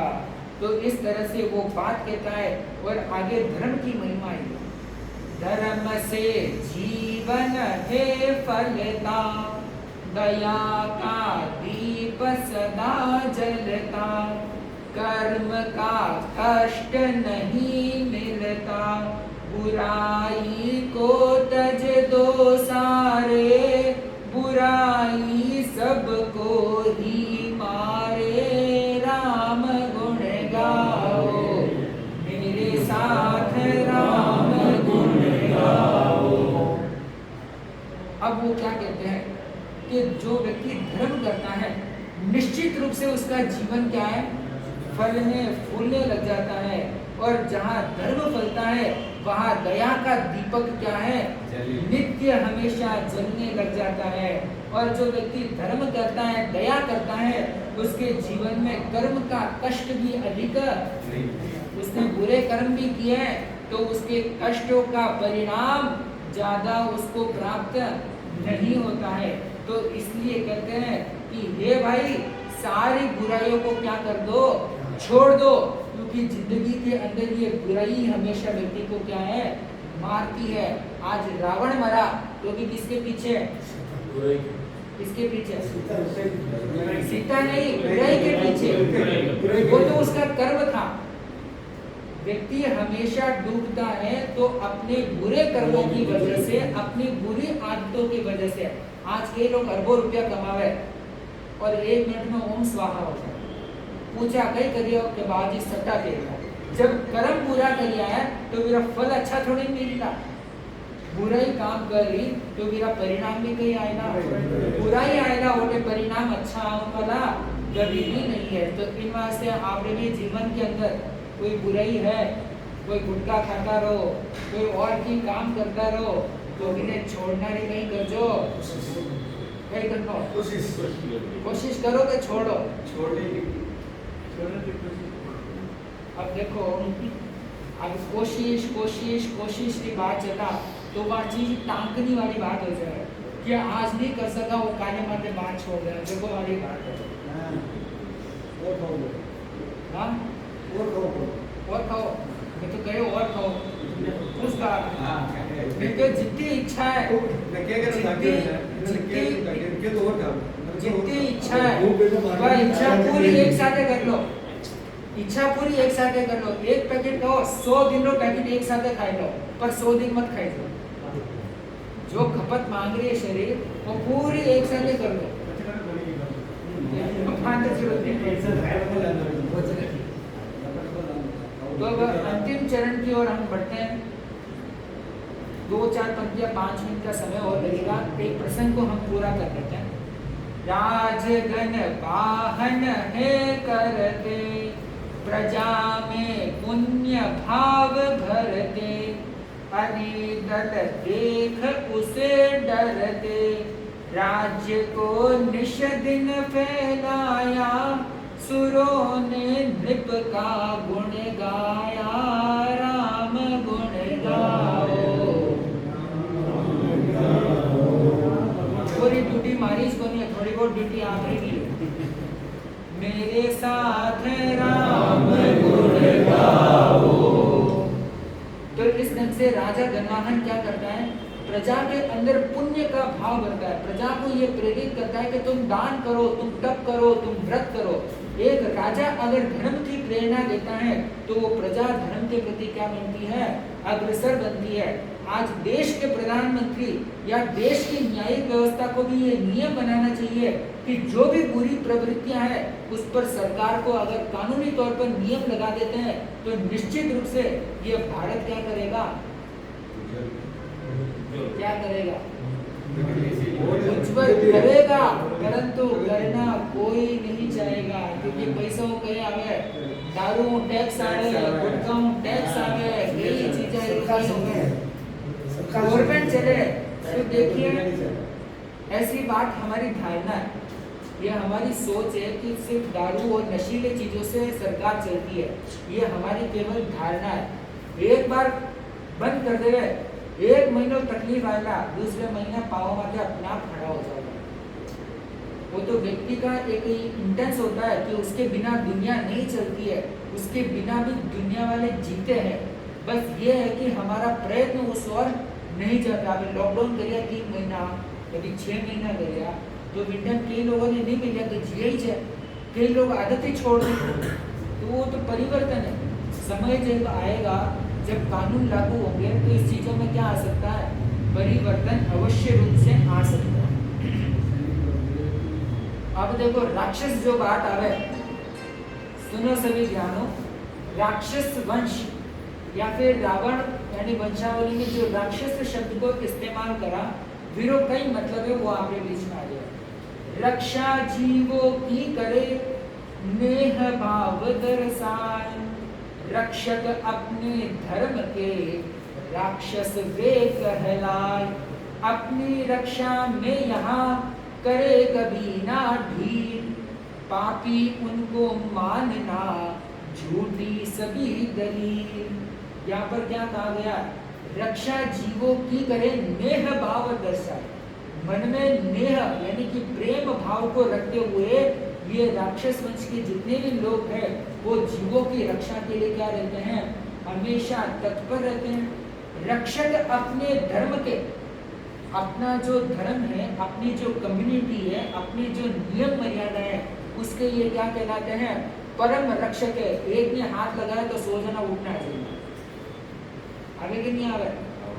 तो इस तरह से वो बात कहता है। और आगे धर्म की महिमा है, धर्म से जीवन है फलता, दया का दीप सदा जलता, कर्म का कष्ट नहीं मिलता, बुराई को तज दो सारे, बुराई सबको ही मारे, राम गुण गाओ मेरे साथ, राम गुण गाओ। अब वो क्या कहते हैं कि जो व्यक्ति धर्म करता है निश्चित रूप से उसका जीवन क्या है, फलने फूलने लग जाता है, और जहाँ धर्म फलता है वहाँ दया का दीपक क्या है, नित्य हमेशा जलने लग जाता है। और जो व्यक्ति धर्म करता है, दया करता है, उसके जीवन में कर्म का कष्ट भी अधिक, उसने बुरे कर्म भी किए हैं तो उसके कष्टों का परिणाम ज्यादा उसको प्राप्त नहीं होता है। तो इसलिए कहते हैं कि हे भाई, सारी बुराइयों को क्या कर दो, छोड़ दो, क्योंकि जिंदगी के अंदर ये बुराई हमेशा व्यक्ति को क्या है, मारती है। आज रावण मरा तो भी किसके पीछे, किसके पीछे, सीता नहीं, बुराई के पीछे। वो तो उसका कर्म था। व्यक्ति हमेशा डूबता है तो अपने बुरे कर्मों की वजह से, अपनी बुरी आदतों की वजह से। आज के लोग अरबों रुपया कमावे और 1 मिनट में ओम स्वाहा होता है। पूजा कई करियो के बाद ही सट्टा देगा। जब कर्म पूरा करिया है तो मेरा फल अच्छा थोड़ी मिलेगा। बुराई काम करी तो मेरा परिणाम भी कहीं आएगा, बुराई आएगा, वो परिणाम अच्छा आने वाला कभी भी नहीं है। तो इन वास्ते आपने भी जीवन के अंदर कोई बुराई है, कोई गुटखा खाता रहो, कोई और की काम करता रहो, तो इन्हें छोड़ना ही नहीं कर जो कहीं करना कोशिश करो कि छोड़ो, छोड़ने की अब देखो, अब कोशिश कोशिश कोशिश की बात चला तो वह चीज टांकनी वाली बात हो जाए कि आज नहीं कर सका, वो काले माथे बात छोड़ गया, देखो वाली बात है। हाँ और खाओ, मैं तो कहे और खाओ, उसका जितनी इच्छा है, जितनी इच्छा है वह इच्छा पूरी एक साथ कर लो, इच्छा पूरी एक साथ कर लो। एक पैकेट खाओ, 100 दिन लो पैकेट एक साथ खाई लो, पर 100 दिन मत खाई लो। जो खपत मांग रही है शरीर वो पूरी एक साथ कर लो। तो अब अंतिम चरण की ओर हम बढ़ते हैं। 2-4 पंक्तियां 5 मिनट का समय और लगेगा। एक प्रसंग को हम पूरा कर देते हैं। राजगण वाहन है करते, प्रजा में पुण्य भाव भरते, अनिदल देख उसे डरते, राज्य को निश दिन फैलाया, सुरों ने नृप का गुण गाया, राम गुण गाओ। पूरी ड्यूटी मारीज को नहीं है, थोड़ी बहुत ड्यूटी आपकी है। मेरे साथ राम गुण गाओ। तो इस ढंग से राजा गणवाहन क्या करता है, प्रजा के अंदर पुण्य का भाव बढ़ता है, प्रजा को ये प्रेरित करता है कि तुम दान करो, तुम तप करो, तुम व्रत करो। एक राजा अगर धर्म की प्रेरणा देता है तो वो प्रजा धर्म के प्रति क्या बनती है, अग्रसर बनती है। आज देश के प्रधानमंत्री या देश की न्यायिक व्यवस्था को भी ये नियम बनाना चाहिए कि जो भी बुरी प्रवृत्तियां हैं उस पर सरकार को अगर कानूनी तौर पर नियम लगा देते हैं तो निश्चित रूप से ये भारत क्या करेगा, क्या करेगा, उज्ज्वल करेगा, परंतु करना कोई नहीं चाहेगा क्योंकि पैसों के आवे, दारू टैक्स आवे, गुटखा टैक्स आवे, यही चीजें गवर्नमेंट चले। तो देखिए ऐसी बात हमारी धारणा है, ये हमारी सोच है कि सिर्फ दारू और नशीले चीजों से सरकार चलती है, ये हमारी केवल धारणा है। एक बार बंद कर देवे, एक महीना तकलीफ आएगा, दूसरे महीने पाव माथे अपने आप खड़ा हो जाएगा। वो तो व्यक्ति का एक इंटेंस होता है कि उसके बिना दुनिया नहीं चलती है, उसके बिना भी दुनिया वाले जीते हैं। बस ये है कि हमारा प्रयत्न उस और नहीं जाता। अभी लॉकडाउन करिया 3 महीना, कभी 6 महीना करिया, जो इंडियन कई लोगों ने नहीं मिला तो जिया ही है, कई लोग आदत ही छोड़ दी। तो वो तो परिवर्तन है। समय जब आएगा, जब कानून लागू होंगे तो इस चीजों में क्या आ सकता है, परिवर्तन अवश्य रूप से आ सकता है। अब देखो राक्षस जो बात आवे, सुनो सभी ध्यानो, राक्षस वंश या फिर रावण यानी वंशावली में जो राक्षस शब्द को इस्तेमाल करा, विरो कई मतलब है वो आपके बीच में आ गया। रक्षा जीवों की करे नेह भाव दर्शाए, रक्षक अपने धर्म के राक्षस वे कहलाए। अपनी रक्षा में यहाँ करे कभी ना ढील, पापी उनको मानना झूठी सभी दलील। यहाँ पर क्या कहा गया, रक्षा जीवों की करे नेह भाव दर्शाए, मन में नेह यानी कि प्रेम भाव को रखते हुए ये राक्षस वंश के जितने भी लोग हैं वो जीवों की रक्षा के लिए क्या रहते हैं, हमेशा तत्पर रहते हैं। रक्षक अपने धर्म के, अपना जो धर्म है, अपनी जो कम्युनिटी है, अपनी जो नियम मर्यादा है, उसके ये क्या कहलाते हैं, परम रक्षक है। एक ने हाथ लगाया तो 100 जना उठना चाहिए, आगे कि नहीं आवे।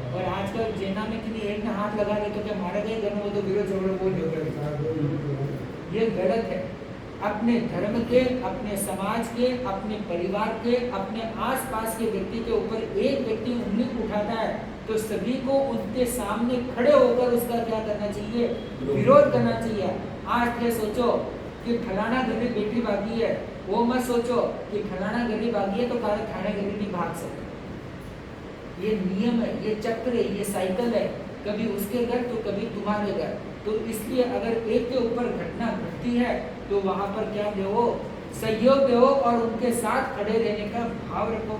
और आजकल जेना में कि एक ने हाथ लगा दे तो क्या मारा गया जन्म, वो तो विरोध झगड़ो बोल ये गलत है। अपने धर्म के, अपने समाज के, अपने परिवार के, अपने आसपास के व्यक्ति के ऊपर एक व्यक्ति उंगली उठाता है तो सभी को उनके सामने खड़े होकर उसका क्या करना चाहिए, विरोध करना चाहिए। आज ये सोचो कि फलाना गरीब बेटी भागी है, वो मत सोचो कि फलाना गरीब भागी है तो काले थाने गरीब भी भाग सकते। ये नियम है, ये चक्र है, ये साइकिल है, कभी उसके घर तो कभी तुम्हारे घर। तो इसलिए अगर एक के ऊपर घटना घटती है तो वहां पर क्या दो, सहयोग दो और उनके साथ खड़े रहने का भाव रखो।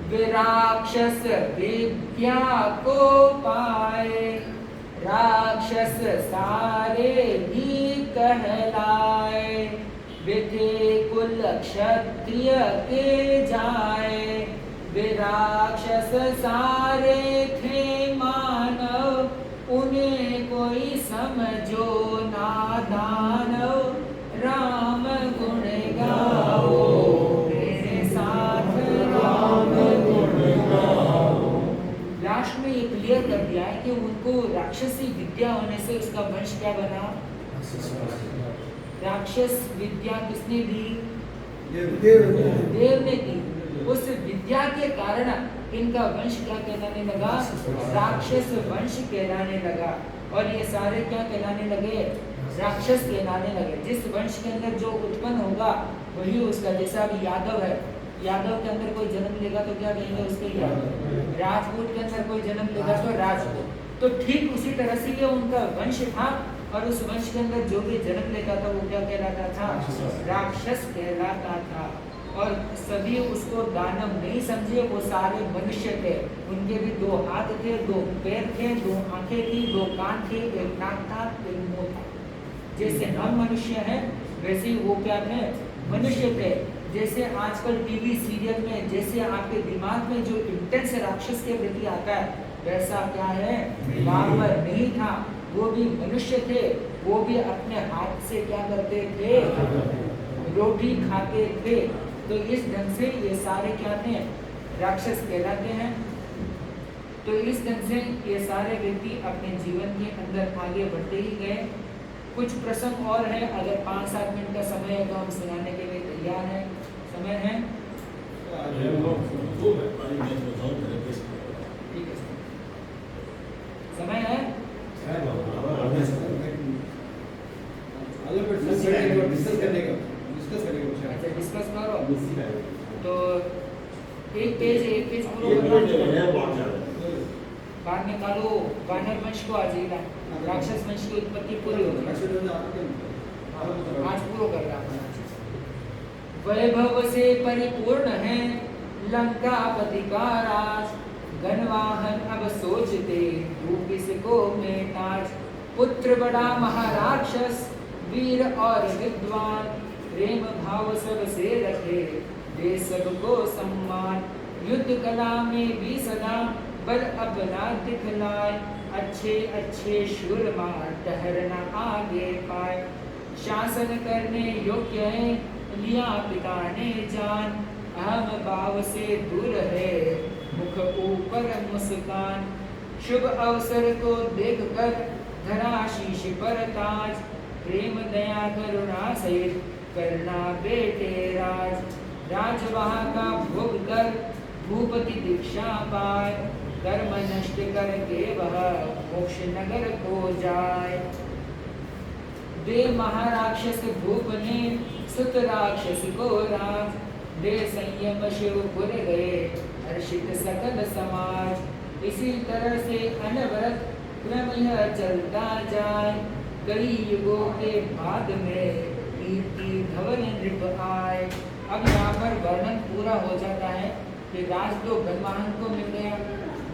वे राक्षस विद्या को पाए, राक्षस सारे भी कहलाए। वे थे कुल क्षत्रिय के जाए, वे राक्षस सारे थे मानव, उन्हें कोई समझो ना दानव। राम गुण गाओ मेरे साथ, राम गुण गाओ। लास्ट में ये क्लियर कर दिया है कि उनको राक्षसी विद्या होने से उसका वंश क्या बना, राक्षस विद्या किसने दी, देव ने दी। उस विद्या के कारण इनका वंश क्या कहलाने लगा, राक्षस वंश कहलाने लगा। और ये सारे क्या कहलाने लगे, राक्षस कहलाने लगे। जिस वंश के अंदर जो उत्पन्न होगा वही उसका, जैसा अभी यादव है, यादव के अंदर कोई जन्म लेगा तो क्या कहेंगे उसके यादव, राजपूत के अंदर कोई जन्म लेगा तो राजपूत। तो ठीक उसी तरह से ये उनका वंश था और उस वंश के अंदर जो भी जन्म लेता था वो क्या कहलाता था, राक्षस कहलाता था। और सभी उसको दानव नहीं समझे, वो सारे मनुष्य थे। उनके भी 2 हाथ थे, 2 पैर थे, 2 आंखें थी, 2 कान थे, 1 नाक था, 1 मुंह था। जैसे हम मनुष्य हैं वैसे ही वो क्या थे, मनुष्य थे। जैसे आजकल टीवी सीरियल में जैसे आपके दिमाग में जो इंटेंस राक्षस के प्रति आता है वैसा क्या है बाबर नहीं था, वो भी मनुष्य थे, वो भी अपने हाथ से क्या करते थे, रोटी खाते थे। तो इस ढंग से ये सारे क्या थे, राक्षस कहलाते हैं। तो इस ढंग से ये सारे व्यक्ति अपने जीवन के अंदर आगे बढ़ते ही गए। कुछ प्रसंग और है, अगर 5-7 मिनट का समय है तो हम सुनाने के लिए तैयार हैं। समय है, ठीक है, समय है। अच्छा डिस्कस करो, तो एक पेज पूरा बाद में कालो वानर वंश को आ जाएगा, राक्षस वंश की उत्पत्ति पूरी हो जाएगी। आज पूरा कर रहा है। वैभव से परिपूर्ण है लंकापति का राज, गणवाहन अब सोचते तू किसको में ताज। पुत्र बड़ा महाराक्षस वीर और विद्वान, प्रेम भाव सबसे रखे दे सबको सम्मान। युद्ध कला में भी सदा बल अपना दिखलाए, अच्छे अच्छे शूरमार ठहरना आगे पाए। शासन करने योग्य है लिया पिता ने जान, अहम भाव से दूर है मुख ऊपर मुस्कान। शुभ अवसर को देखकर धरा शीश पर ताज, प्रेम दया करुणा सहित करना बेटे राज। राजवाह का भोग कर भूपति दीक्षा पाए, कर्म नष्ट करके वह मोक्ष नगर को जाए। दे महाराक्षस भूप ने सुत राक्षस को राज, दे संयम शिवपुर गए हर्षित सकल समाज। इसी तरह से अनवरत क्रम यह चलता जाए, कई युगों के बाद में कीर्ति धवल नृप आए। अब यहाँ पर वर्णन पूरा हो जाता है कि राज तो गणवाहन को मिल गया,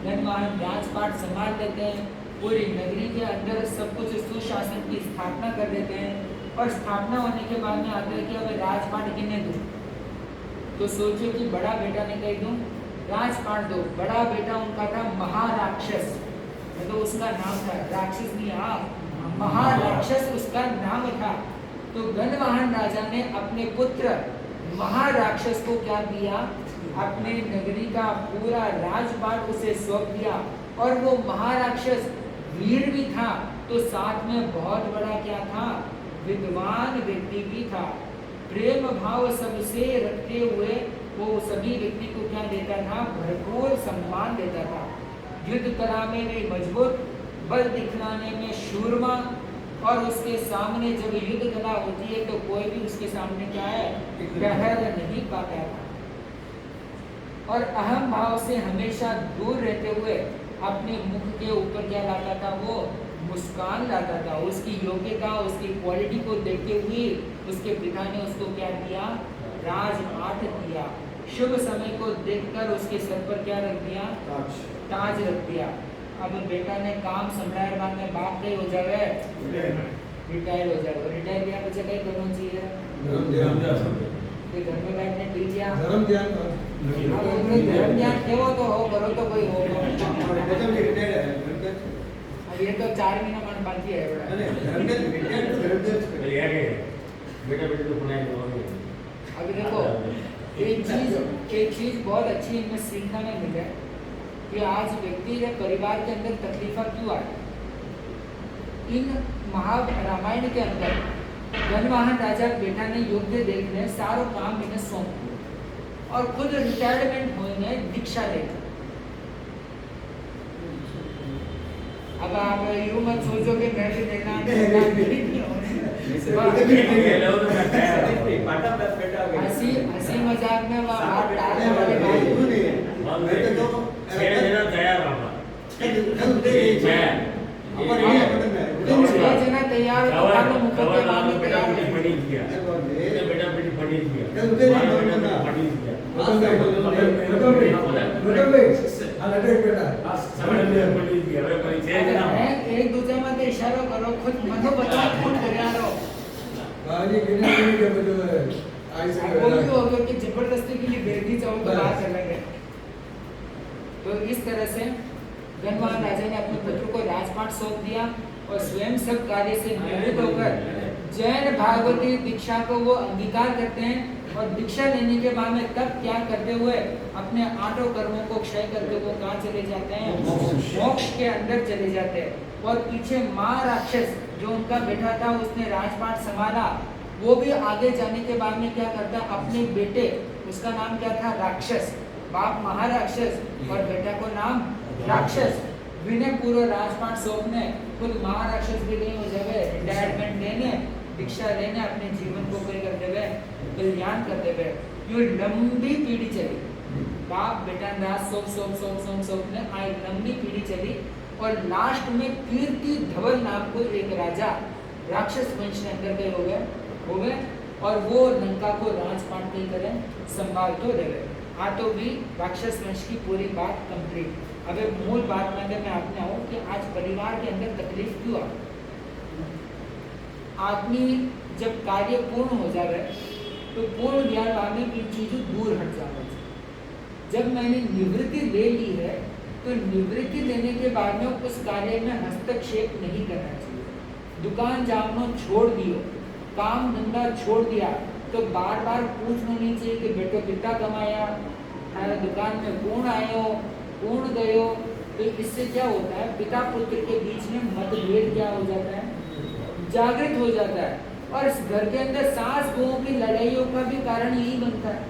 गणवाहन राजपाट संभाल लेते हैं, पूरी नगरी के अंदर सब कुछ सुशासन की स्थापना कर देते हैं। और स्थापना होने के बाद में आता है कि अब राजपाट किन्हें दूं, तो सोचो कि बड़ा बेटा ने कह दूं राजपाट दो। बड़ा बेटा उनका था महाराक्षस, तो उसका नाम था, राक्षस नहीं, हाँ महाराक्षस उसका नाम था। तो गणवाहन राजा ने अपने पुत्र महाराक्षस को क्या दिया, अपने नगरी का पूरा राजपाट उसे सौंप दिया। और वो महाराक्षस वीर भी था, तो साथ में बहुत बड़ा क्या था, विद्वान व्यक्ति भी था। प्रेम भाव सबसे रखते हुए वो सभी व्यक्ति को क्या देता था, भरपूर सम्मान देता था। युद्ध कला में भी मजबूत, बल दिखलाने में शूरमा, और उसके सामने जब युद्ध कला होती है तो कोई भी उसके सामने क्या है, ठहर नहीं पाता था। और अहम भाव से हमेशा दूर रहते हुए अपने मुख के ऊपर क्या लाता था, वो मुस्कान लाता था। उसकी योग्यता, उसकी क्वालिटी को देखते हुए उसके पिता ने उसको क्या दिया, राजपाट दिया। शुभ समय को देखकर उसके सर पर क्या रख दिया, ताज रख दिया। अब बेटा ने काम संभाले, बाद में बाप नहीं हो जाए, रिटायर हो जाए। रिटायर किया बच्चा कहीं करना चाहिए, घर में बैठने दीजिए, धर्म ज्ञान केवो तो हो, करो तो कोई हो। अब ये तो 4 महीना मन बाकी है बेटा बेटे तो पुनाई अभी देखो एक चीज बहुत अच्छी इनमें सीखने में मिला है कि आज व्यक्ति या परिवार के अंदर तकलीफा क्यों आए। इन रामायण के अंदर गणवाहन राजा बेटा ने योग्य देखने सारो काम इन्हें सौंप दिया और खुद रिटायरमेंट होने दीक्षा लेकर। अब आप यूं मत सोचो कि मैं भी देना हंसी मजाक में बात डालने वाले जना तैयार एक दूसरे में इशारो करो, खुद मनो बता खुद तैयार हो। कि जबरदस्ती के लिए बेटी चाहो तो बात अलग है। तो इस तरह से धनवान राजा ने अपने पुत्र को राजपाट सौंप दिया और स्वयं सब कार्य से निवृत्त होकर जैन भागवती दीक्षा को वो अंगीकार करते हैं और दीक्षा लेने के बाद में तब त्याग करते हुए अपने 8 कर्मों को क्षय करके वो कहाँ चले जाते हैं, मोक्ष के अंदर चले जाते हैं। और पीछे माँ राक्षस जो उनका बेटा था उसने राजपाट संभाला, वो भी आगे जाने के बाद में क्या करता है, अपने बेटे, उसका नाम क्या था, राक्षस, बाप महाराक्षस और बेटा को नाम राक्षस, विनय पूर्व राजपाट सौंपने खुद महाराक्षस भी गई उस जगह रिटायरमेंट लेने, दीक्षा लेने, अपने जीवन को कोई करते हुए कल्याण करते हुए। ये लंबी पीढ़ी चली, बाप बेटा राज सौंप ने आज लंबी पीढ़ी चली और लास्ट में कीर्ति धवल नाम को एक राजा राक्षस वंश के अंदर के हो गए और वो लंका को राजपाट नहीं करें संभाल तो रहे। हाँ, तो भी राक्षस वंश की पूरी बात कंप्लीट। अब मूल बात में अगर मैं आपने आऊँ कि आज परिवार के अंदर तकलीफ क्यों आ, आदमी जब कार्य पूर्ण हो जाए तो पूर्ण ज्ञान वाले इन चीजों दूर हट जाना चाहिए। जब मैंने निवृत्ति ले ली है तो निवृत्ति लेने के बाद में उस कार्य में हस्तक्षेप नहीं करना चाहिए। दुकान जामना छोड़ दियो, काम धंधा छोड़ दिया तो बार बार पूछना नहीं चाहिए कि बेटो कितना कमाया, दुकान में कौन आयो कौन गयो। तो इससे क्या होता है, पिता पुत्र के बीच में मतभेद क्या हो जाता है, जागृत हो जाता है। और इस घर के अंदर सास बहुओं की लड़ाइयों का भी कारण यही बनता है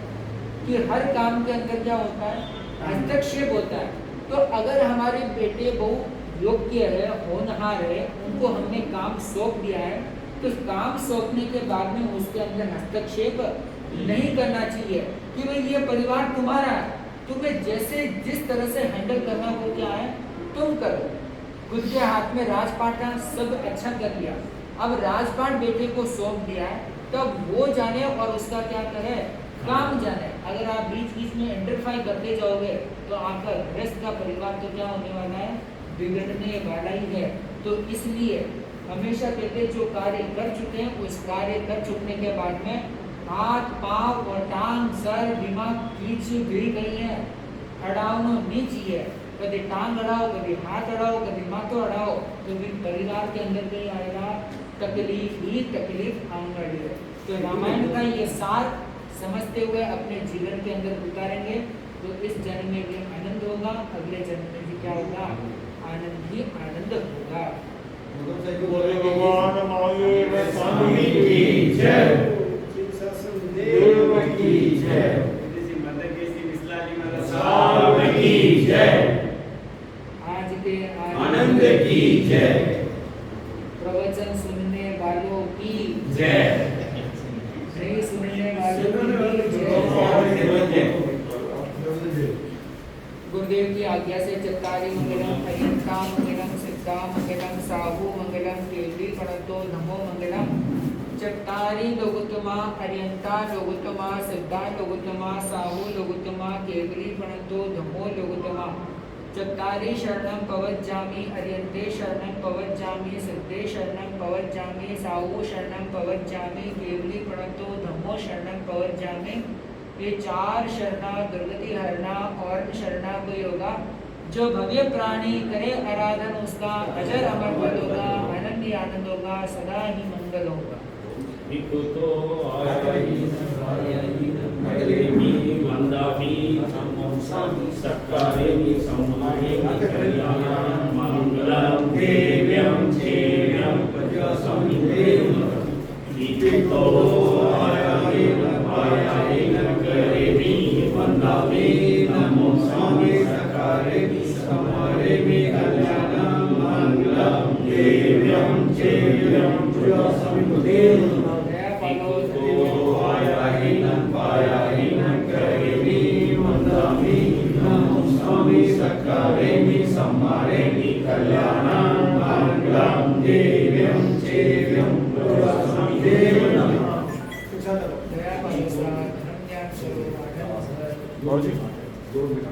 कि हर काम के अंदर क्या होता है, हस्तक्षेप होता है। तो अगर हमारे बेटे बहू योग्य है, होनहार है, उनको हमने काम सौंप दिया है तो काम सौंपने के बाद में उसके अंदर हस्तक्षेप नहीं करना चाहिए कि भाई ये परिवार तुम्हारा है, तुम्हें जैसे जिस तरह से हैंडल करना वो क्या है तुम करो। खुद के हाथ में राजपाट सब अच्छा कर लिया, अब राजपाट बेटे को सौंप दिया है तब वो जाने और उसका क्या करे, काम जाने। अगर आप बीच बीच में इंटरफाई करते जाओगे तो आपका गृहस्थ का परिवार तो क्या होने वाला है, बिगड़ने वाला ही है। तो इसलिए हमेशा कहते जो कार्य कर चुके हैं उस कार्य कर चुकने के बाद में हाथ पांव और टांग सर दिमाग खींच भी गई है, अड़ावना नहीं चाहिए। कभी टांग अड़ाओ, कभी हाथ अड़ाओ, कभी माथो अड़ाओ तो भी परिवार के अंदर नहीं आएगा, तकलीफ ही तकलीफ आने वाली है। तो रामायण का ये सार समझते हुए अपने जीवन के अंदर उतारेंगे तो इस जन्म में भी आनंद होगा, अगले जन्म में भी क्या होगा, आनंद ही आनंद होगा। भगवान महावीर स्वामी की जय, देव की जय, की जय, आज के आनंद की जय, प्रवचन सुनने वालों की जय, नहीं सुनने वालों की जय। गुरुदेव की आज्ञा से चत्तारी मंगलम हरियंता मंगलम सिद्धा मंगलम साहू मंगलम केवली प्रणतो नमो मंगलम। चत्तारी लोगोत्तमा हरियंता लोगोत्तमा सिद्धा लोगोत्तमा साहू लोगोत्तमा केवली प्रणतो नमो लोगोत्तमा। चत्तारी शरणं पवज्जामि हरियंते शरणं पवज्जामि सिद्धे शरणं पवज्जामि साहू शरणं पवज्जामि केवली प्रणतो नमो शरणं पवज्जामि। ये 4 शरणा दुर्गति हरना और शरणा को योगा, जो भव्य प्राणी करे आराधन उसका अजर अमर पद होगा, आनंद ही आनंद होगा, सदा ही मंगल होगा। तो आयामी वंदामी सत्कारेमि सम्मानेमि कल्याणं मंगलं देव्यं चेव्यं प्रजासमिदेव इतो आयामी करेमि वंदामी नमो स्वामी सत्कारेमि सम्मानेमि कल्याणं मंगलं देव्यं चेव्यं प्रजासमिदेव सत्कारेमि सम्मानेमि कल्याणं मंगलं देव्यं चेव्यं प्रजासमिदेव नमः। दो मिनट